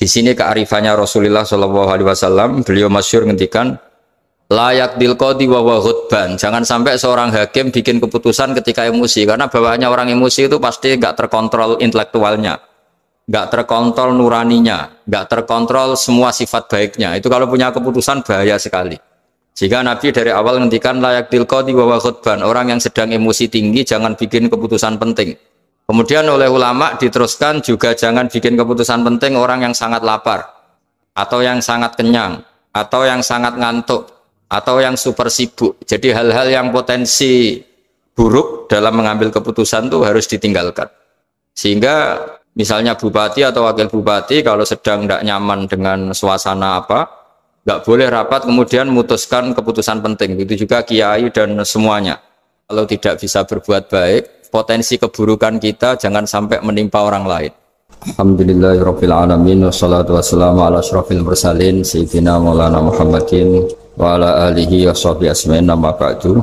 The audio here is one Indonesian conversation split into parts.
Di sini kearifannya Rasulullah Shallallahu Alaihi Wasallam, beliau masyhur ngendikan layak dilqodi wa ghadban. Jangan sampai seorang hakim bikin keputusan ketika emosi, karena bawaannya orang emosi itu pasti nggak terkontrol intelektualnya, nggak terkontrol nuraninya, nggak terkontrol semua sifat baiknya. Itu kalau punya keputusan bahaya sekali. Jika Nabi dari awal ngendikan layak dilqodi wa ghadban, orang yang sedang emosi tinggi jangan bikin keputusan penting. Kemudian oleh ulama diteruskan juga jangan bikin keputusan penting orang yang sangat lapar, atau yang sangat kenyang, atau yang sangat ngantuk, atau yang super sibuk. Jadi hal-hal yang potensi buruk dalam mengambil keputusan itu harus ditinggalkan. Sehingga misalnya bupati atau wakil bupati kalau sedang tidak nyaman dengan suasana apa, nggak boleh rapat kemudian memutuskan keputusan penting. Itu juga kiai dan semuanya. Kalau tidak bisa berbuat baik, potensi keburukan kita jangan sampai menimpa orang lain. Alhamdulillahirabbil alamin wassalatu wassalamu ala asyrofil mursalin sayyidina maulana Muhammadin wa ala alihi washabihi asmain nama ba'du.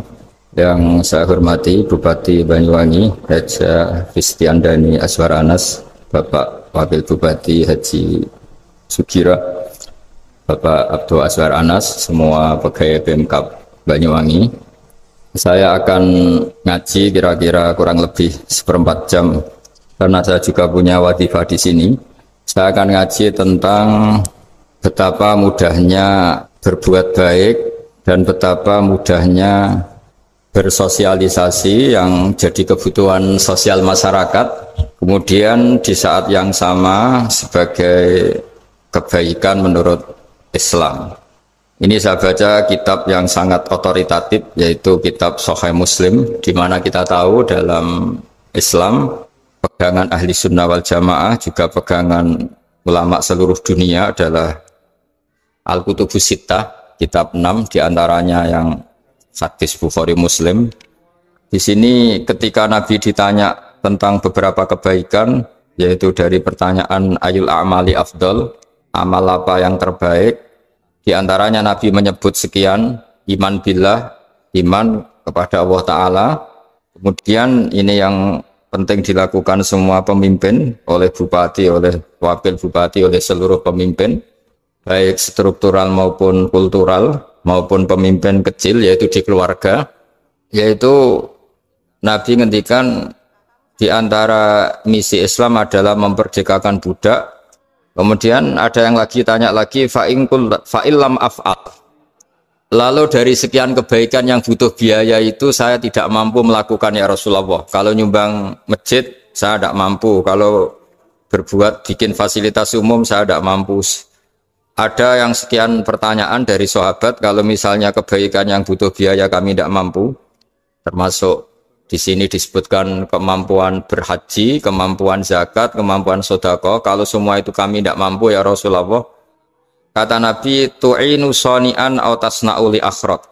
Yang saya hormati Bupati Banyuwangi Haji Fistiandani Azwar Anas, Bapak Wakil Bupati Haji Sugira, Bapak Abdul Azwar Anas, semua pegawai Pemkab Banyuwangi. Saya akan ngaji kira-kira kurang lebih 1/4 jam karena saya juga punya wadifah di sini. Saya akan ngaji tentang betapa mudahnya berbuat baik dan betapa mudahnya bersosialisasi yang jadi kebutuhan sosial masyarakat. Kemudian di saat yang sama sebagai kebaikan menurut Islam. Ini saya baca kitab yang sangat otoritatif, yaitu kitab Sahih Muslim, di mana kita tahu dalam Islam pegangan ahli sunnah wal jamaah juga pegangan ulama seluruh dunia adalah Al-Kutubus Sittah, kitab 6 diantaranya yang hadis Bukhari Muslim. Di sini ketika Nabi ditanya tentang beberapa kebaikan, yaitu dari pertanyaan ayul a'mali afdol, amal apa yang terbaik, di antaranya Nabi menyebut sekian, iman billah, iman kepada Allah Ta'ala. Kemudian ini yang penting dilakukan semua pemimpin, oleh bupati, oleh wakil bupati, oleh seluruh pemimpin, baik struktural maupun kultural, maupun pemimpin kecil, yaitu di keluarga. Yaitu Nabi ngendikan di antara misi Islam adalah memperdekakan budak. Kemudian ada yang lagi tanya lagi fa'illam af'al. Lalu dari sekian kebaikan yang butuh biaya itu saya tidak mampu melakukan ya Rasulullah. Kalau nyumbang masjid saya tidak mampu. Kalau berbuat bikin fasilitas umum saya tidak mampu. Ada yang sekian pertanyaan dari sahabat, kalau misalnya kebaikan yang butuh biaya kami tidak mampu, termasuk di sini disebutkan kemampuan berhaji, kemampuan zakat, kemampuan sedekah. Kalau semua itu kami tidak mampu ya Rasulullah. Kata Nabi, tu'inu soni'an aw tasna'u li akhirat.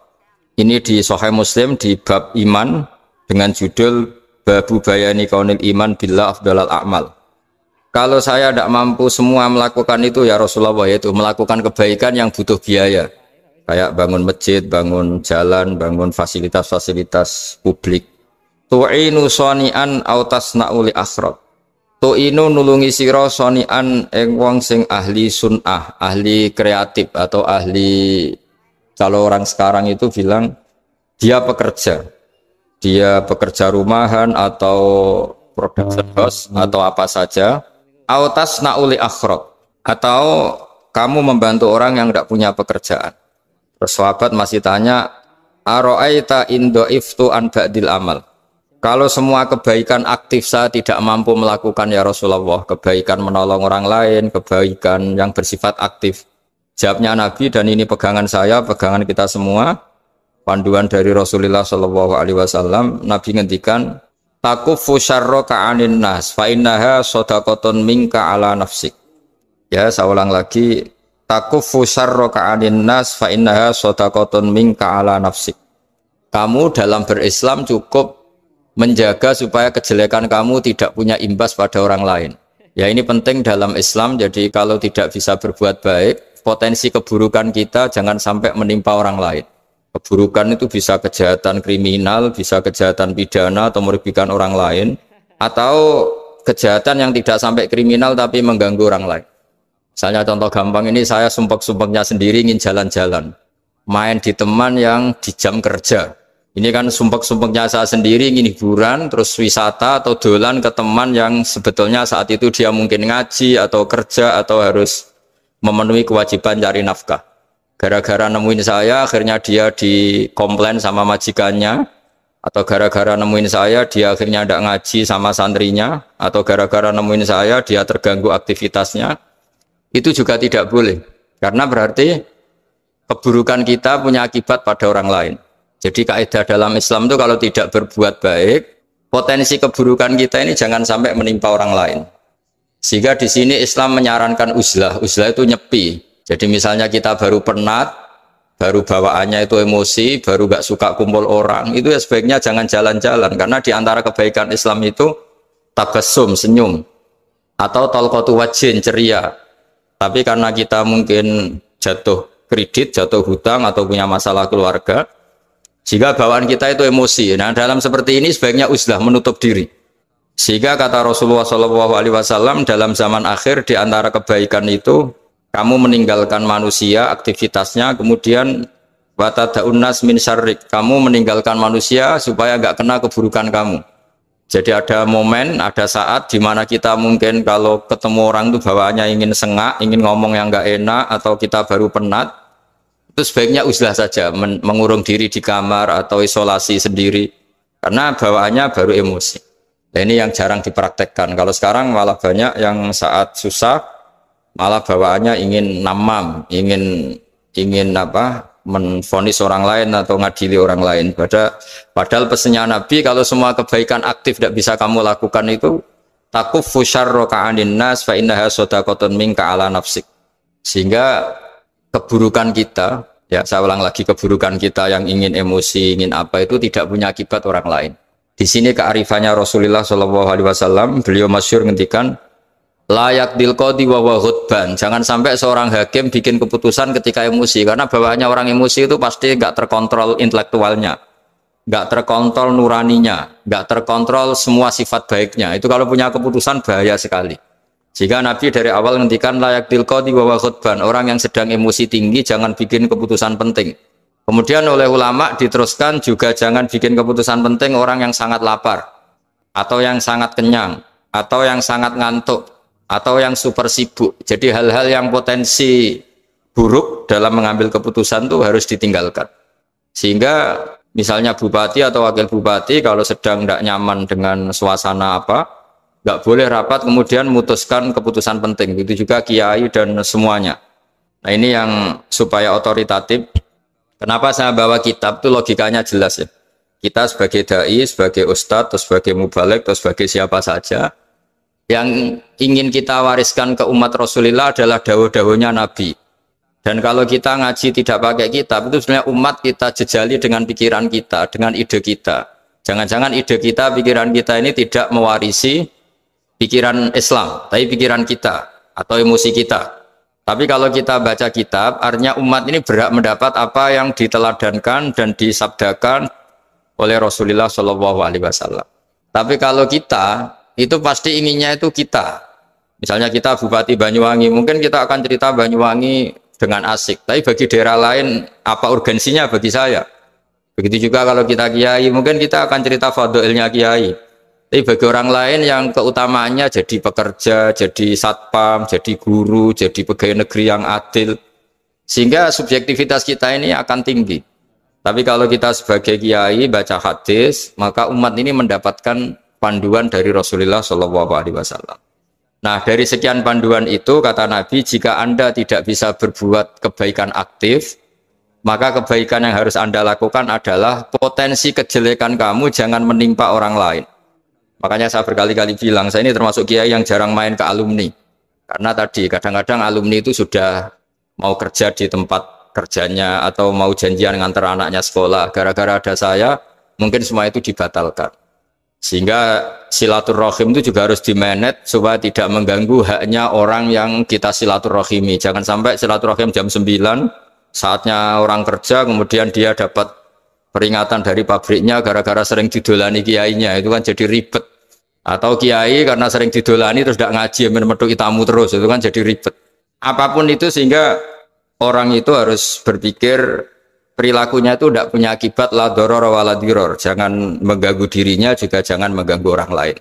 Ini di Sahih Muslim di bab iman dengan judul Babu bayani kaunil iman billah afdalal a'mal. Kalau saya tidak mampu semua melakukan itu ya Rasulullah, yaitu melakukan kebaikan yang butuh biaya. Kayak bangun masjid, bangun jalan, bangun fasilitas-fasilitas publik. Tu'inu soni'an aw tasna'u li akhirat. Tu'inu nulungi sira soni'an ing wong sing ahli sun'ah, ahli kreatif atau ahli, kalau orang sekarang itu bilang dia pekerja. Dia pekerja rumahan atau production house atau apa saja. Aw tasna'u li akhirat, atau kamu membantu orang yang tidak punya pekerjaan. Terus sahabat masih tanya, ara'aita in dha'iftu an ba'dil amal. Kalau semua kebaikan aktif saya tidak mampu melakukan ya Rasulullah, kebaikan menolong orang lain, kebaikan yang bersifat aktif. Jawabnya Nabi, dan ini pegangan saya, pegangan kita semua, panduan dari Rasulullah Shallallahu Alaihi Wasallam. Nabi ngendikan, takufu syarroka anin nas, fa innaha sodakotun minka ala nafsik. Ya, saya ulang lagi, takufu syarroka anin nas, fa innaha sodakotun minka ala nafsik. Kamu dalam berislam cukup menjaga supaya kejelekan kamu tidak punya imbas pada orang lain. Ya, ini penting dalam Islam. Jadi kalau tidak bisa berbuat baik, potensi keburukan kita jangan sampai menimpa orang lain. Keburukan itu bisa kejahatan kriminal, bisa kejahatan pidana atau merugikan orang lain, atau kejahatan yang tidak sampai kriminal tapi mengganggu orang lain. Misalnya contoh gampang ini, saya sumpek-sumpeknya sendiri ingin jalan-jalan, main di teman yang di jam kerja. Ini kan sumpek-sumpeknya saya sendiri ingin hiburan, terus wisata atau dolan ke teman yang sebetulnya saat itu dia mungkin ngaji atau kerja atau harus memenuhi kewajiban cari nafkah. Gara-gara nemuin saya, akhirnya dia dikomplain sama majikannya, atau gara-gara nemuin saya, dia akhirnya tidak ngaji sama santrinya, atau gara-gara nemuin saya, dia terganggu aktivitasnya. Itu juga tidak boleh, karena berarti keburukan kita punya akibat pada orang lain. Jadi kaidah dalam Islam itu kalau tidak berbuat baik, potensi keburukan kita ini jangan sampai menimpa orang lain. Sehingga di sini Islam menyarankan uzlah. Uzlah itu nyepi. Jadi misalnya kita baru penat, baru bawaannya itu emosi, baru gak suka kumpul orang, itu ya sebaiknya jangan jalan-jalan. Karena di antara kebaikan Islam itu tabassum, senyum, atau talqatu wajhin, ceria. Tapi karena kita mungkin jatuh kredit, jatuh hutang, atau punya masalah keluarga, jika bawaan kita itu emosi. Nah, dalam seperti ini sebaiknya uzlah, menutup diri. Sehingga kata Rasulullah SAW dalam zaman akhir, di antara kebaikan itu kamu meninggalkan manusia aktivitasnya, kemudian watada'un nas min syarrik, kamu meninggalkan manusia supaya enggak kena keburukan kamu. Jadi ada momen, ada saat di mana kita mungkin kalau ketemu orang itu bawaannya ingin sengak, ingin ngomong yang enggak enak, atau kita baru penat, itu sebaiknya uzlah saja, mengurung diri di kamar atau isolasi sendiri, karena bawaannya baru emosi. Nah, ini yang jarang dipraktekkan. Kalau sekarang malah banyak yang saat susah malah bawaannya ingin namam, ingin menvonis orang lain atau ngadili orang lain. Padahal pesannya Nabi, kalau semua kebaikan aktif tidak bisa kamu lakukan itu, takuffu syarraka 'anin nas fa innaha shadaqatun minka 'ala nafsik. Sehingga keburukan kita, ya saya ulang lagi, keburukan kita yang ingin emosi, ingin apa, itu tidak punya akibat orang lain. Di sini kearifannya Rasulullah SAW, beliau masyhur ngendikan, layak dilqodi wa ghadban. Jangan sampai seorang hakim bikin keputusan ketika emosi, karena bawaannya orang emosi itu pasti nggak terkontrol intelektualnya, nggak terkontrol nuraninya, nggak terkontrol semua sifat baiknya. Itu kalau punya keputusan bahaya sekali. Jika Nabi dari awal ngendikan layak dilqodi wa ghadban, orang yang sedang emosi tinggi jangan bikin keputusan penting. Kemudian oleh ulama diteruskan juga jangan bikin keputusan penting orang yang sangat lapar, atau yang sangat kenyang, atau yang sangat ngantuk, atau yang super sibuk. Jadi hal-hal yang potensi buruk dalam mengambil keputusan itu harus ditinggalkan. Sehingga misalnya bupati atau wakil bupati kalau sedang tidak nyaman dengan suasana apa, nggak boleh rapat kemudian memutuskan keputusan penting. Itu juga kiai dan semuanya. Nah, ini yang supaya otoritatif. Kenapa saya bawa kitab itu logikanya jelas ya. Kita sebagai dai, sebagai ustadz, atau sebagai mubaligh, atau sebagai siapa saja, yang ingin kita wariskan ke umat Rasulullah adalah dawuh-dawuhnya Nabi. Dan kalau kita ngaji tidak pakai kitab, itu sebenarnya umat kita jejali dengan pikiran kita, dengan ide kita. Jangan-jangan ide kita, pikiran kita ini tidak mewarisi pikiran Islam, tapi pikiran kita atau emosi kita. Tapi kalau kita baca kitab, artinya umat ini berhak mendapat apa yang diteladankan dan disabdakan oleh Rasulullah SAW. Tapi kalau kita, itu pasti inginnya itu kita. Misalnya kita Bupati Banyuwangi, mungkin kita akan cerita Banyuwangi dengan asik. Tapi bagi daerah lain, apa urgensinya bagi saya? Begitu juga kalau kita kiai, mungkin kita akan cerita fadhilnya kiai. Tapi bagi orang lain yang keutamaannya jadi pekerja, jadi satpam, jadi guru, jadi pegawai negeri yang adil. Sehingga subjektivitas kita ini akan tinggi. Tapi kalau kita sebagai kiai baca hadis, maka umat ini mendapatkan panduan dari Rasulullah SAW. Nah, dari sekian panduan itu, kata Nabi, jika Anda tidak bisa berbuat kebaikan aktif, maka kebaikan yang harus Anda lakukan adalah potensi kejelekan kamu jangan menimpa orang lain. Makanya saya berkali-kali bilang, saya ini termasuk kiai yang jarang main ke alumni. Karena tadi kadang-kadang alumni itu sudah mau kerja di tempat kerjanya atau mau janjian ngantar anaknya sekolah. Gara-gara ada saya, mungkin semua itu dibatalkan. Sehingga silaturahim itu juga harus dimanage supaya tidak mengganggu haknya orang yang kita silaturahimi. Jangan sampai silaturahim jam 9, saatnya orang kerja, kemudian dia dapat peringatan dari pabriknya gara-gara sering didolani kiainya, itu kan jadi ribet. Atau kiai karena sering didolani terus tidak ngaji, menuduki tamu terus, itu kan jadi ribet. apapun itu, sehingga orang itu harus berpikir perilakunya itu tidak punya akibat la doror wala diror, jangan mengganggu dirinya juga jangan mengganggu orang lain.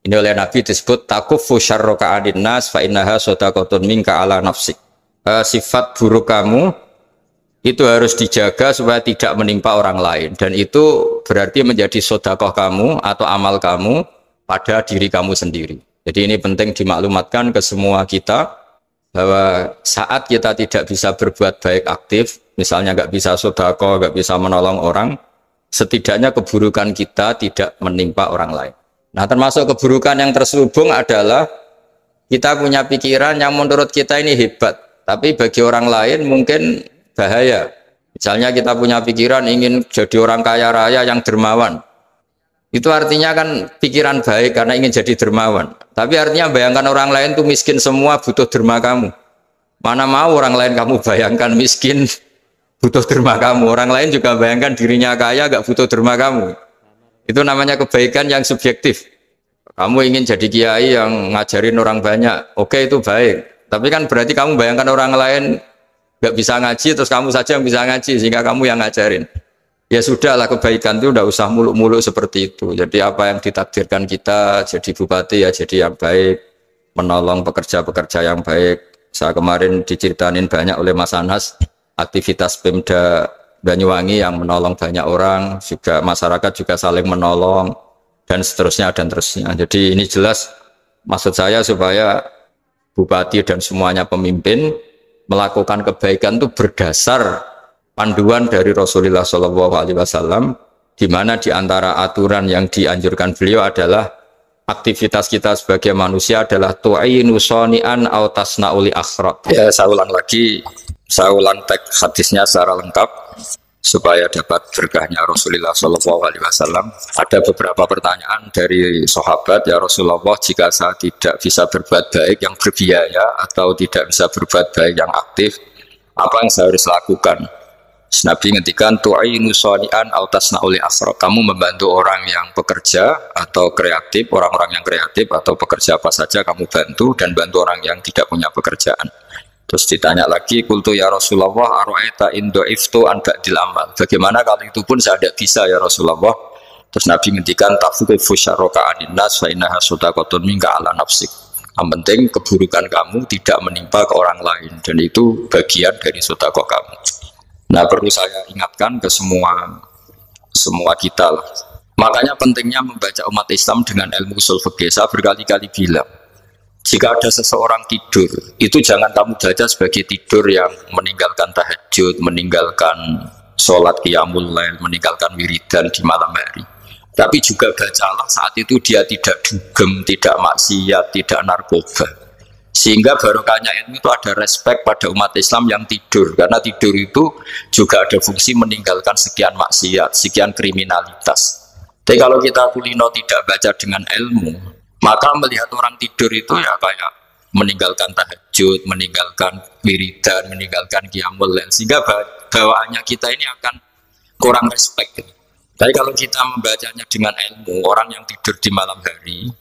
Ini oleh Nabi disebut takuffu syarroka adin nas fa innaha sodakotun minka ala nafsik. Sifat buruk kamu itu harus dijaga supaya tidak menimpa orang lain, dan itu berarti menjadi sodakoh kamu atau amal kamu pada diri kamu sendiri. Jadi ini penting dimaklumatkan ke semua kita bahwa saat kita tidak bisa berbuat baik aktif, misalnya nggak bisa sodakoh, nggak bisa menolong orang, setidaknya keburukan kita tidak menimpa orang lain. Nah, termasuk keburukan yang terselubung adalah kita punya pikiran yang menurut kita ini hebat, tapi bagi orang lain mungkin bahaya. Misalnya kita punya pikiran ingin jadi orang kaya raya yang dermawan. Itu artinya kan pikiran baik karena ingin jadi dermawan. Tapi artinya bayangkan orang lain tuh miskin semua butuh derma kamu. Mana mau orang lain kamu bayangkan miskin butuh derma kamu. Orang lain juga bayangkan dirinya kaya gak butuh derma kamu. Itu namanya kebaikan yang subjektif. Kamu ingin jadi kiai yang ngajarin orang banyak, oke, itu baik. Tapi kan berarti kamu bayangkan orang lain gak bisa ngaji, terus kamu saja yang bisa ngaji, sehingga kamu yang ngajarin. Ya sudahlah, kebaikan itu udah usah muluk-muluk seperti itu. Jadi apa yang ditakdirkan kita jadi bupati ya jadi yang baik, menolong pekerja-pekerja yang baik. Saya kemarin diceritain banyak oleh Mas Anas, aktivitas Pemda Banyuwangi yang menolong banyak orang, juga masyarakat juga saling menolong, dan seterusnya dan terusnya. Jadi ini jelas maksud saya supaya bupati dan semuanya pemimpin melakukan kebaikan itu berdasar panduan dari Rasulullah SAW, di mana di antara aturan yang dianjurkan beliau adalah aktivitas kita sebagai manusia adalah tu'inu soni'an au tasna'uli akhraq. Ya, saya ulang lagi, saya ulang teks hadisnya secara lengkap supaya dapat berkahnya Rasulullah SAW. Ada beberapa pertanyaan dari sahabat, ya Rasulullah, jika saya tidak bisa berbuat baik yang berbiaya atau tidak bisa berbuat baik yang aktif, apa yang saya harus lakukan? Nabi ngendikan tu'inu shani'an aw tasna'ul asra. Kamu membantu orang yang bekerja atau kreatif, orang-orang yang kreatif atau pekerja apa saja kamu bantu, dan bantu orang yang tidak punya pekerjaan. Terus ditanya lagi, qultu ya Rasulullah ara'aita in dha'iftu an ba'dil amal. Bagaimana kalau itu pun saya tidak bisa ya Rasulullah? Terus Nabi ngendikan tafuqifu syarraka anin nas fa innaha shadaqatun minka ala nafsik. Yang penting keburukan kamu tidak menimpa ke orang lain, dan itu bagian dari sedekah kamu. Nah, perlu saya ingatkan ke semua kita lah. Makanya pentingnya membaca umat Islam dengan ilmu usul fikih. Saya berkali-kali bilang, jika ada seseorang tidur, itu jangan kamu baca sebagai tidur yang meninggalkan tahajud, meninggalkan sholat qiyamul lail, meninggalkan wiridan di malam hari. Tapi juga bacalah saat itu dia tidak dugem, tidak maksiat, tidak narkoba. Sehingga barokahnya ilmu itu ada respek pada umat Islam yang tidur, karena tidur itu juga ada fungsi meninggalkan sekian maksiat, sekian kriminalitas. Tapi kalau kita kulino tidak baca dengan ilmu, maka melihat orang tidur itu ya kayak meninggalkan tahajud, meninggalkan wiridan, meninggalkan qiyamul lail, sehingga bawaannya kita ini akan kurang respek. Tapi kalau kita membacanya dengan ilmu, orang yang tidur di malam hari,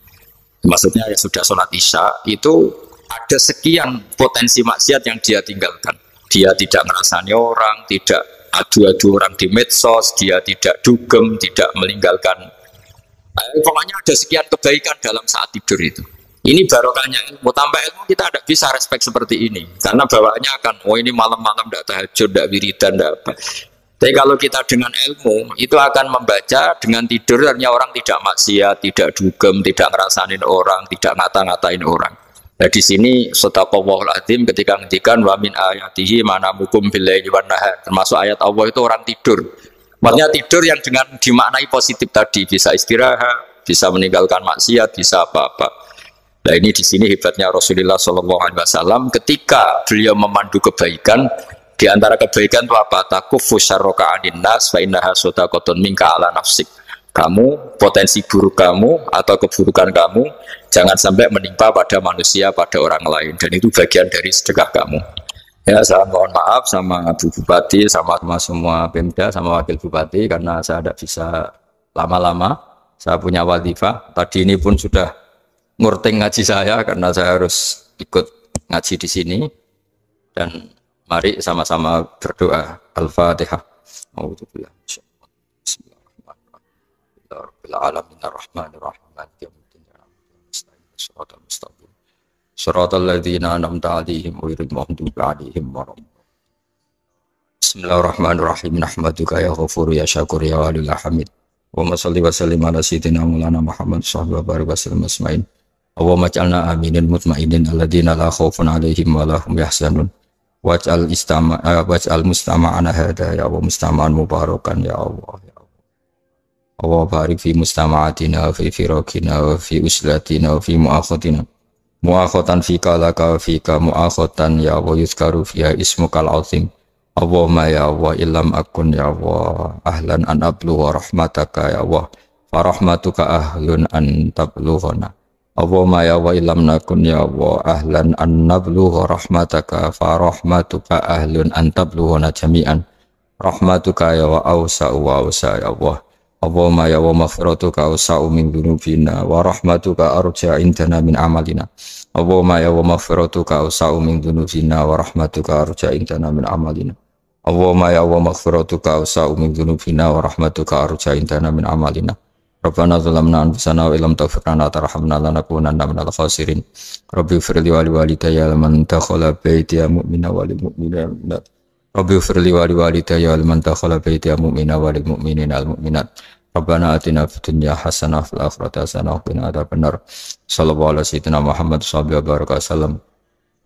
maksudnya ya sudah sholat isya, itu ada sekian potensi maksiat yang dia tinggalkan. Dia tidak ngerasani orang, tidak adu-adu orang di medsos, dia tidak dugem, tidak meninggalkan. Pokoknya ada sekian kebaikan dalam saat tidur itu. Ini barokahnya ilmu. Tanpa ilmu kita tidak bisa respek seperti ini, karena bawaannya akan, oh ini malam-malam tidak tahajud, tidak wiridan, tidak apa. Tapi kalau kita dengan ilmu, itu akan membaca dengan tidur, artinya orang tidak maksiat, tidak dugem, tidak ngerasanin orang, tidak ngata-ngatain orang. Nah di sini sadaqallahul azim ketika ngendikan wa min ayatihi manamukum billaili wan nahar, termasuk ayat Allah itu orang tidur. Maksudnya tidur yang dengan dimaknai positif tadi, bisa istirahat, bisa meninggalkan maksiat, bisa apa-apa. Nah ini di sini hebatnya Rasulullah SAW ketika beliau memandu kebaikan. Di antara kebaikan itu apa? Takuffu syarraka anin nas fa innaha sadaqatun minka ala nafsik. Kamu, potensi buruk kamu atau keburukan kamu jangan sampai menimpa pada manusia, pada orang lain, dan itu bagian dari sedekah kamu. Ya, saya mohon maaf sama Bu Bupati, sama semua Pemda, sama Wakil Bupati, karena saya tidak bisa lama-lama. Saya punya wadifah. Tadi ini pun sudah ngurting ngaji saya karena saya harus ikut ngaji di sini. Dan mari sama-sama berdoa. Al-Fatihah. A'udzubillah. Bismillahirrahmanirrahim. Shiratal ladzina an'amta 'alaihim ghairil maghdubi 'alaihim waladdallin. Bismillahirrahmanirrahim. Nahmaduka ya Ghafur ya Syakur ya Waliyul Hamid. Wa shalli wa sallim ala sayyidina Maulana Muhammad sallallahu alaihi wasallam asma'in. Allahumma ij'alna aminin mutmainin alladzina la khaufun 'alaihim wa la hum yahzanun. Waj'al mustama'ana hadha ya Allah mustama'an mubarakan ya Allah. Allah barik fi mustama'atina wa fi firaqina wa fi uslatina wa fi mu'akhatina. Mu'akhatan fika laka wa fika mu'akhatan ya Allah yuzkaru fiha ismukal azim. Allahumma ya Allah illam akun ya Allah ahlan an abluwa rahmataka ya Allah farahmatuka ahlun an tablughana. Allahumma ya Allah illam nakun ya Allah ahlan an nabluwa rahmataka farahmatuka ahlun an tablughana jami'an. Rahmatuka ya wa awsa'u wa awsa' ya Allah. Allahumma ya wa maghfiratuka awsa'u min dhunubina wa rahmatuka arja indana min amalina. Allahumma ya wa maghfiratuka awsa'u min dhunubina wa rahmatuka arja indana min amalina. Allahumma ya wa maghfiratuka awsa'u min dhunubina wa rahmatuka arja indana min amalina. Rabbana zalamna anfusana wa illam taghfir lana tarhamna lanakunanna minal khasirin. Rabbi ighfir li wa liwalidayya liman dakhala baytiya mu'mina wa lil mu'minina. Rabbi ighfir li wa liwalidayya liman dakhala baytiya mu'mina wa lil mu'minina wal mu'minat. Rabbana atina fid dunya hasanah fil akhirati hasanah wa qina adzabannar. Sallallahu alaihi sayyidina Muhammad sallallahu alaihi wasallam.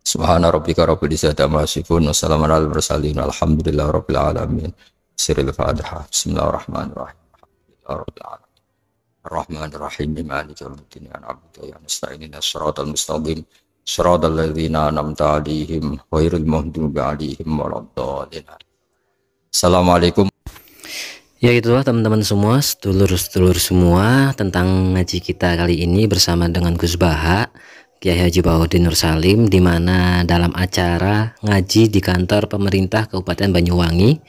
Subhana rabbika rabbil izzati amma yasifun wa salamun alal mursalin alhamdulillahi rabbil alamin. Sirrul Fatihah. Bismillahirrahmanirrahim. Rabbil alamin. Ar-Rahmanir Rahim. Maliki yaumiddin. Na'budu wa nasta'inu ihdinas siratal mustaqim. Shiratal ladzina an'amta 'alaihim ghairil maghdubi 'alaihim waladdallin. Assalamualaikum. Ya itulah teman-teman semua, sedulur-sedulur semua, tentang ngaji kita kali ini bersama dengan Gus Baha, Kiai Haji Bahodin Nur Salim, di mana dalam acara ngaji di kantor pemerintah Kabupaten Banyuwangi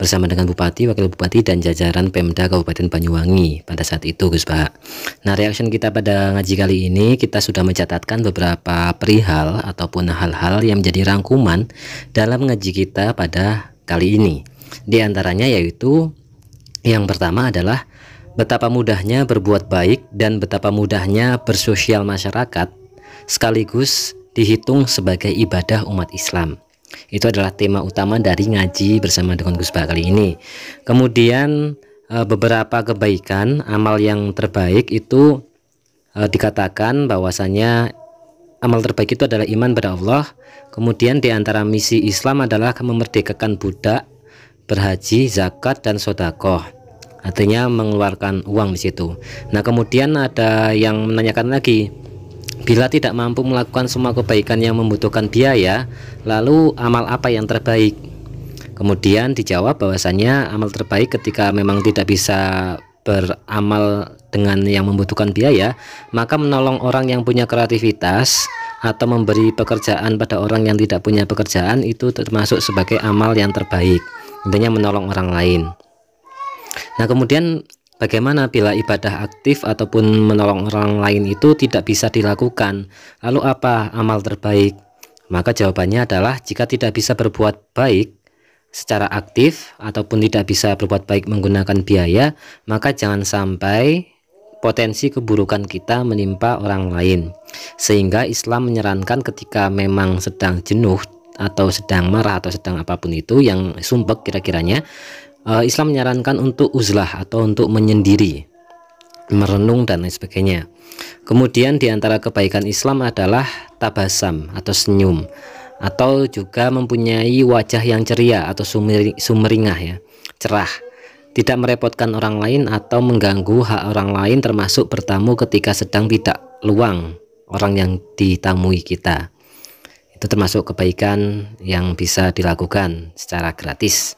bersama dengan Bupati, Wakil Bupati dan jajaran Pemda Kabupaten Banyuwangi pada saat itu Gus Baha. Nah, reaction kita pada ngaji kali ini, kita sudah mencatatkan beberapa perihal ataupun hal-hal yang menjadi rangkuman dalam ngaji kita pada kali ini. Di antaranya yaitu yang pertama adalah betapa mudahnya berbuat baik dan betapa mudahnya bersosial masyarakat sekaligus dihitung sebagai ibadah umat Islam. Itu adalah tema utama dari ngaji bersama dengan Gus Baha kali ini. Kemudian beberapa kebaikan, amal yang terbaik itu dikatakan bahwasanya amal terbaik itu adalah iman pada Allah. Kemudian di antara misi Islam adalah memerdekakan budak, berhaji, zakat dan sedekah. Artinya mengeluarkan uang di situ. Nah, kemudian ada yang menanyakan lagi, bila tidak mampu melakukan semua kebaikan yang membutuhkan biaya, lalu amal apa yang terbaik? Kemudian dijawab bahwasanya amal terbaik ketika memang tidak bisa beramal dengan yang membutuhkan biaya, maka menolong orang yang punya kreativitas atau memberi pekerjaan pada orang yang tidak punya pekerjaan itu termasuk sebagai amal yang terbaik. Intinya menolong orang lain. Nah, kemudian bagaimana bila ibadah aktif ataupun menolong orang lain itu tidak bisa dilakukan? Lalu apa amal terbaik? Maka jawabannya adalah jika tidak bisa berbuat baik secara aktif ataupun tidak bisa berbuat baik menggunakan biaya, maka jangan sampai potensi keburukan kita menimpa orang lain. Sehingga Islam menyarankan ketika memang sedang jenuh atau sedang marah atau sedang apapun itu yang sumpek kira-kiranya, Islam menyarankan untuk uzlah atau untuk menyendiri, merenung dan lain sebagainya. Kemudian di antara kebaikan Islam adalah tabasam atau senyum, atau juga mempunyai wajah yang ceria atau sumeringah ya, cerah, tidak merepotkan orang lain atau mengganggu hak orang lain, termasuk bertamu ketika sedang tidak luang orang yang ditamui kita. Itu termasuk kebaikan yang bisa dilakukan secara gratis.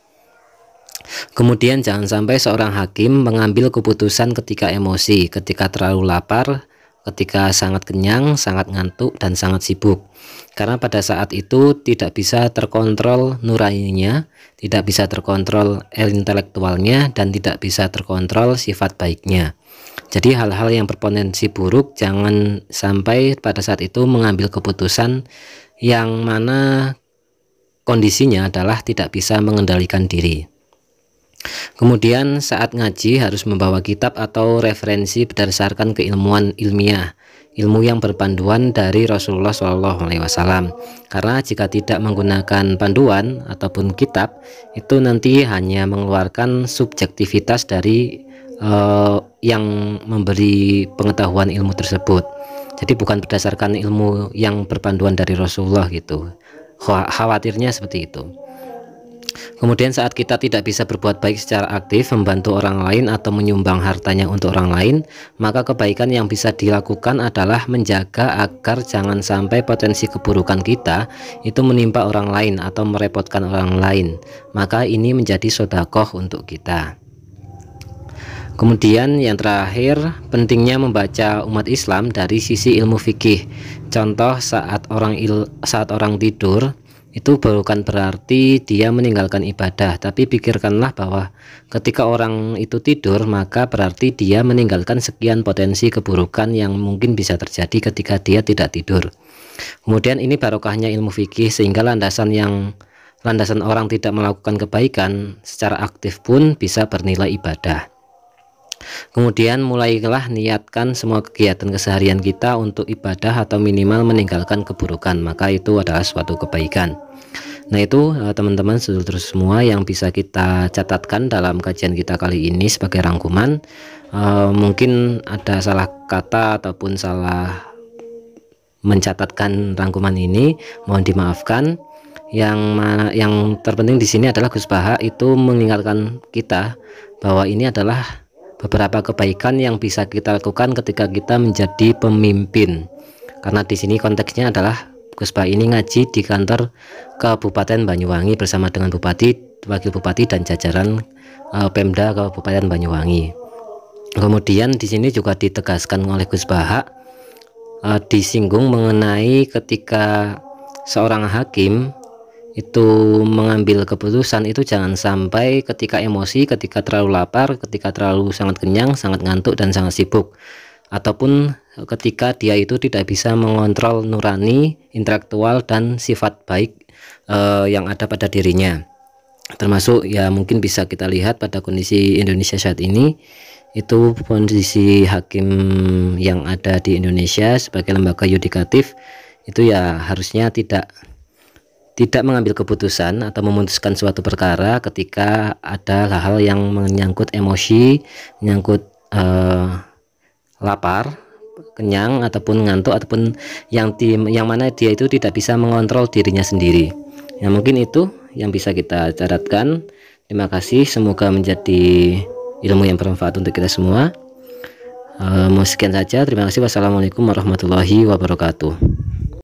Kemudian jangan sampai seorang hakim mengambil keputusan ketika emosi, ketika terlalu lapar, ketika sangat kenyang, sangat ngantuk dan sangat sibuk. Karena pada saat itu tidak bisa terkontrol nuraninya, tidak bisa terkontrol intelektualnya, dan tidak bisa terkontrol sifat baiknya. Jadi hal-hal yang berpotensi buruk jangan sampai pada saat itu mengambil keputusan yang mana kondisinya adalah tidak bisa mengendalikan diri. Kemudian saat ngaji harus membawa kitab atau referensi berdasarkan keilmuan ilmiah, ilmu yang berpanduan dari Rasulullah SAW. Karena jika tidak menggunakan panduan ataupun kitab, itu nanti hanya mengeluarkan subjektivitas dari yang memberi pengetahuan ilmu tersebut. Jadi bukan berdasarkan ilmu yang berpanduan dari Rasulullah gitu. Khawatirnya seperti itu. Kemudian saat kita tidak bisa berbuat baik secara aktif, membantu orang lain atau menyumbang hartanya untuk orang lain, maka kebaikan yang bisa dilakukan adalah menjaga agar jangan sampai potensi keburukan kita itu menimpa orang lain atau merepotkan orang lain. Maka ini menjadi sedekah untuk kita. Kemudian yang terakhir, pentingnya membaca umat Islam dari sisi ilmu fikih. Contoh saat orang tidur, itu bukan berarti dia meninggalkan ibadah, tapi pikirkanlah bahwa ketika orang itu tidur, maka berarti dia meninggalkan sekian potensi keburukan yang mungkin bisa terjadi ketika dia tidak tidur. Kemudian ini barokahnya ilmu fikih, sehingga landasan orang tidak melakukan kebaikan secara aktif pun bisa bernilai ibadah. Kemudian mulailah niatkan semua kegiatan keseharian kita untuk ibadah atau minimal meninggalkan keburukan, maka itu adalah suatu kebaikan. Nah itu teman-teman sedulur semua yang bisa kita catatkan dalam kajian kita kali ini sebagai rangkuman. Mungkin ada salah kata ataupun salah mencatatkan rangkuman ini, mohon dimaafkan. Yang terpenting di sini adalah Gus Baha itu mengingatkan kita bahwa ini adalah beberapa kebaikan yang bisa kita lakukan ketika kita menjadi pemimpin. Karena di sini konteksnya adalah Gus Baha ini ngaji di kantor Kabupaten Banyuwangi bersama dengan Bupati, Wakil Bupati dan jajaran Pemda Kabupaten Banyuwangi. Kemudian di sini juga ditegaskan oleh Gus Baha, disinggung mengenai ketika seorang hakim itu mengambil keputusan itu jangan sampai ketika emosi, ketika terlalu lapar, ketika terlalu sangat kenyang, sangat ngantuk dan sangat sibuk, ataupun ketika dia itu tidak bisa mengontrol nurani, intelektual dan sifat baik yang ada pada dirinya. Termasuk ya mungkin bisa kita lihat pada kondisi Indonesia saat ini, itu kondisi hakim yang ada di Indonesia sebagai lembaga yudikatif itu ya harusnya tidak mengambil keputusan atau memutuskan suatu perkara ketika ada hal-hal yang menyangkut emosi, menyangkut lapar, kenyang ataupun ngantuk, ataupun yang mana dia itu tidak bisa mengontrol dirinya sendiri. Ya mungkin itu yang bisa kita catatkan. Terima kasih, semoga menjadi ilmu yang bermanfaat untuk kita semua. Sekian saja, terima kasih. Wassalamualaikum warahmatullahi wabarakatuh.